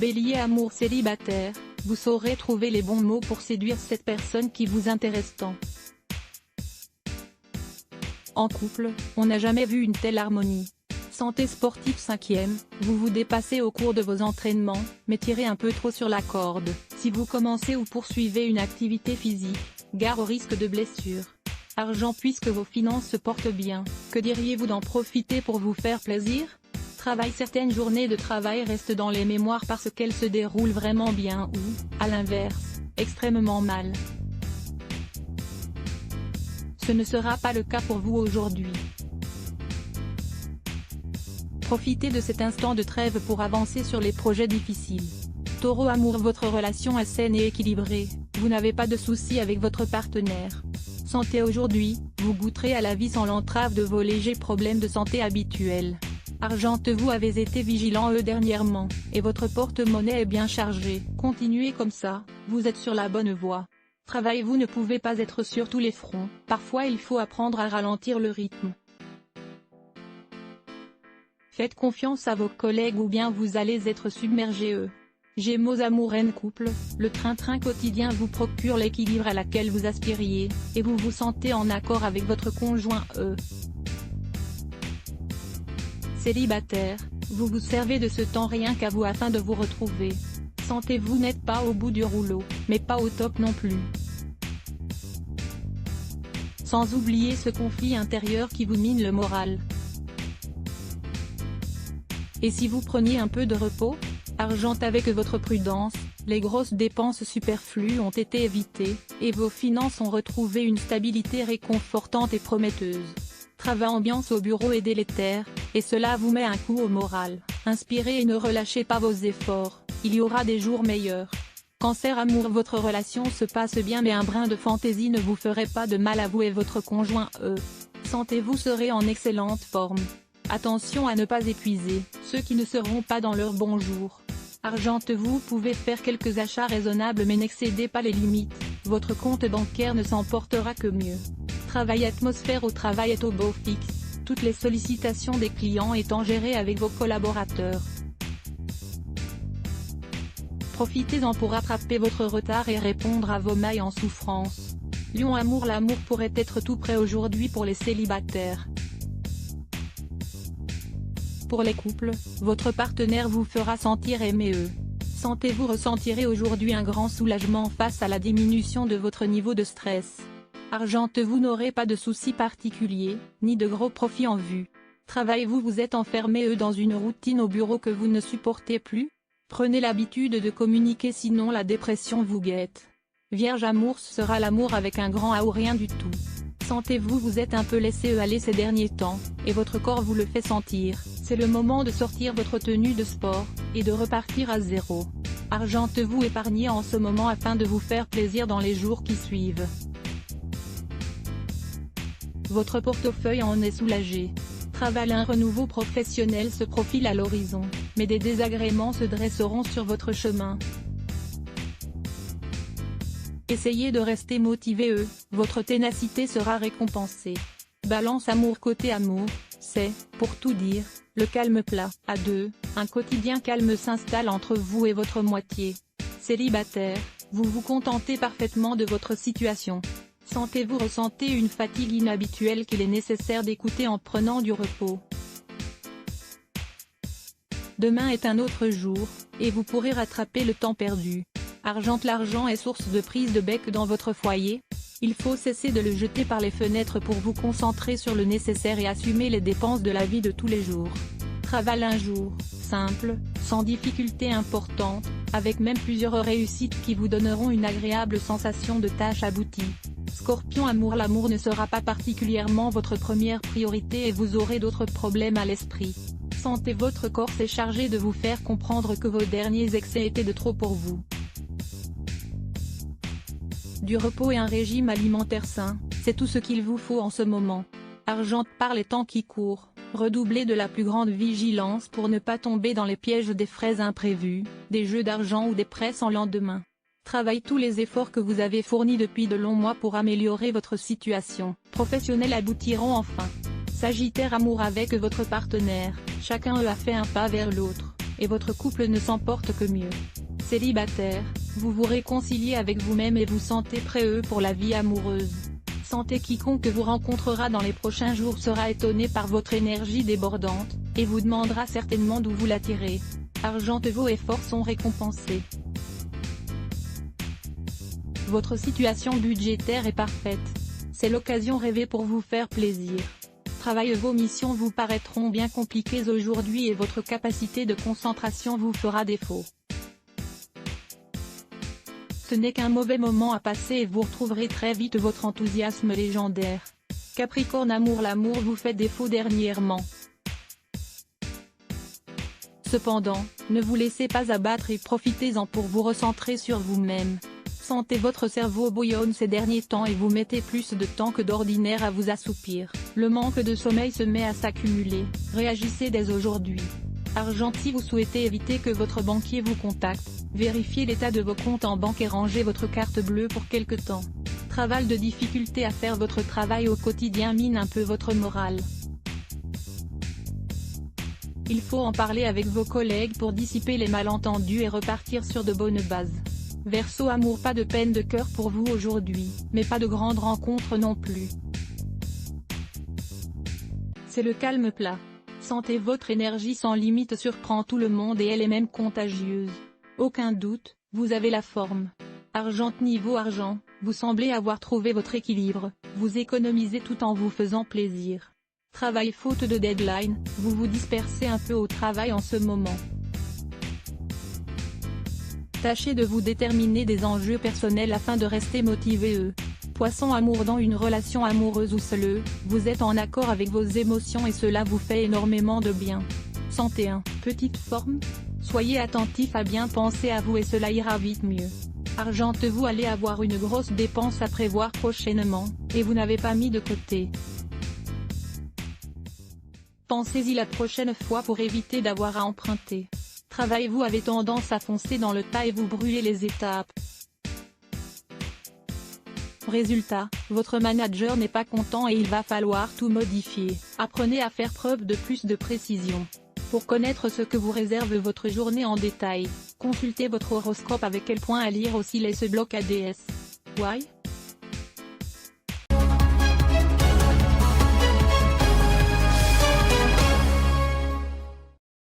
Bélier, amour célibataire, vous saurez trouver les bons mots pour séduire cette personne qui vous intéresse tant. En couple, on n'a jamais vu une telle harmonie. Santé sportive 5e, vous vous dépassez au cours de vos entraînements, mais tirez un peu trop sur la corde. Si vous commencez ou poursuivez une activité physique, gare au risque de blessure. Argent, puisque vos finances se portent bien, que diriez-vous d'en profiter pour vous faire plaisir? Travail, certaines journées de travail restent dans les mémoires parce qu'elles se déroulent vraiment bien ou, à l'inverse, extrêmement mal. Ce ne sera pas le cas pour vous aujourd'hui. Profitez de cet instant de trêve pour avancer sur les projets difficiles. Taureau, amour, votre relation est saine et équilibrée, vous n'avez pas de soucis avec votre partenaire. Santé, aujourd'hui, vous goûterez à la vie sans l'entrave de vos légers problèmes de santé habituels. Argent, vous avez été vigilant dernièrement, et votre porte-monnaie est bien chargé. Continuez comme ça, vous êtes sur la bonne voie. Travail, vous ne pouvez pas être sur tous les fronts, parfois il faut apprendre à ralentir le rythme. Faites confiance à vos collègues ou bien vous allez être submergé. Gémeaux, amour et couple, le train-train quotidien vous procure l'équilibre à laquelle vous aspiriez, et vous vous sentez en accord avec votre conjoint. Célibataire, vous vous servez de ce temps rien qu'à vous afin de vous retrouver. Santé, vous n'êtes pas au bout du rouleau, mais pas au top non plus. Sans oublier ce conflit intérieur qui vous mine le moral. Et si vous preniez un peu de repos? Argent, avec votre prudence, les grosses dépenses superflues ont été évitées, et vos finances ont retrouvé une stabilité réconfortante et prometteuse. Travail, ambiance au bureau est délétère, et cela vous met un coup au moral. Inspirez et ne relâchez pas vos efforts, il y aura des jours meilleurs. Cancer, amour, votre relation se passe bien mais un brin de fantaisie ne vous ferait pas de mal à vous et votre conjoint. Santé, vous serez en excellente forme. Attention à ne pas épuiser ceux qui ne seront pas dans leur bon jour. Argent, vous pouvez faire quelques achats raisonnables mais n'excédez pas les limites, votre compte bancaire ne s'en portera que mieux. Travail, atmosphère au travail est au beau fixe, toutes les sollicitations des clients étant gérées avec vos collaborateurs. Profitez-en pour rattraper votre retard et répondre à vos mails en souffrance. Lion, amour, l'amour pourrait être tout prêt aujourd'hui pour les célibataires. Pour les couples, votre partenaire vous fera sentir aimé. Santé, vous ressentirez aujourd'hui un grand soulagement face à la diminution de votre niveau de stress. Argent, vous n'aurez pas de soucis particuliers, ni de gros profits en vue. Travail, vous êtes enfermé dans une routine au bureau que vous ne supportez plus. Prenez l'habitude de communiquer sinon la dépression vous guette. Vierge, amour, ce sera l'amour avec un grand A ou rien du tout. Santé, vous êtes un peu laissé aller ces derniers temps, et votre corps vous le fait sentir. C'est le moment de sortir votre tenue de sport, et de repartir à zéro. Argent, vous épargnez en ce moment afin de vous faire plaisir dans les jours qui suivent. Votre portefeuille en est soulagé. Travail, un renouveau professionnel se profile à l'horizon, mais des désagréments se dresseront sur votre chemin. Essayez de rester motivé, votre ténacité sera récompensée. Balance, amour, côté amour, c'est, pour tout dire, le calme plat. À deux, un quotidien calme s'installe entre vous et votre moitié. Célibataire, vous vous contentez parfaitement de votre situation. Santé, vous ressentez une fatigue inhabituelle qu'il est nécessaire d'écouter en prenant du repos. Demain est un autre jour, et vous pourrez rattraper le temps perdu. Argent, l'argent est source de prise de bec dans votre foyer. Il faut cesser de le jeter par les fenêtres pour vous concentrer sur le nécessaire et assumer les dépenses de la vie de tous les jours. Travail, un jour, simple, sans difficulté importante, avec même plusieurs réussites qui vous donneront une agréable sensation de tâche aboutie. Scorpion, amour, l'amour ne sera pas particulièrement votre première priorité et vous aurez d'autres problèmes à l'esprit. Santé, votre corps s'est chargé de vous faire comprendre que vos derniers excès étaient de trop pour vous. Du repos et un régime alimentaire sain, c'est tout ce qu'il vous faut en ce moment. Argent, par les temps qui courent, redoublez de la plus grande vigilance pour ne pas tomber dans les pièges des frais imprévus, des jeux d'argent ou des prêts sans lendemain. Travail, tous les efforts que vous avez fournis depuis de longs mois pour améliorer votre situation professionnelle aboutiront enfin. Sagittaire, amour, avec votre partenaire, chacun a fait un pas vers l'autre, et votre couple ne s'en porte que mieux. Célibataire, vous vous réconciliez avec vous-même et vous sentez prêt pour la vie amoureuse. Santé, quiconque vous rencontrera dans les prochains jours sera étonné par votre énergie débordante, et vous demandera certainement d'où vous la tirez. Argent, vos efforts sont récompensés. Votre situation budgétaire est parfaite. C'est l'occasion rêvée pour vous faire plaisir. Travail, vos missions vous paraîtront bien compliquées aujourd'hui et votre capacité de concentration vous fera défaut. Ce n'est qu'un mauvais moment à passer et vous retrouverez très vite votre enthousiasme légendaire. Capricorne, amour, l'amour vous fait défaut dernièrement. Cependant, ne vous laissez pas abattre et profitez-en pour vous recentrer sur vous-même. Santé, votre cerveau bouillonne ces derniers temps et vous mettez plus de temps que d'ordinaire à vous assoupir. Le manque de sommeil se met à s'accumuler, réagissez dès aujourd'hui. Argent, si vous souhaitez éviter que votre banquier vous contacte, vérifiez l'état de vos comptes en banque et rangez votre carte bleue pour quelque temps. Travail, de difficulté à faire votre travail au quotidien mine un peu votre morale. Il faut en parler avec vos collègues pour dissiper les malentendus et repartir sur de bonnes bases. Verseau, amour, pas de peine de cœur pour vous aujourd'hui, mais pas de grandes rencontres non plus. C'est le calme plat. Santé, votre énergie sans limite surprend tout le monde et elle est même contagieuse. Aucun doute, vous avez la forme. Argent, niveau argent, vous semblez avoir trouvé votre équilibre, vous économisez tout en vous faisant plaisir. Travail, faute de deadline, vous vous dispersez un peu au travail en ce moment. Tâchez de vous déterminer des enjeux personnels afin de rester motivé. Poisson, amour, dans une relation amoureuse ou seule, vous êtes en accord avec vos émotions et cela vous fait énormément de bien. Santé, petite forme. Soyez attentif à bien penser à vous et cela ira vite mieux. Argent, vous allez avoir une grosse dépense à prévoir prochainement, et vous n'avez pas mis de côté. Pensez-y la prochaine fois pour éviter d'avoir à emprunter. Travail, vous avez tendance à foncer dans le tas et vous brûlez les étapes. Résultat, votre manager n'est pas content et il va falloir tout modifier. Apprenez à faire preuve de plus de précision. Pour connaître ce que vous réserve votre journée en détail, consultez votre horoscope avec quel point à lire aussi les ce bloc ADS. Why?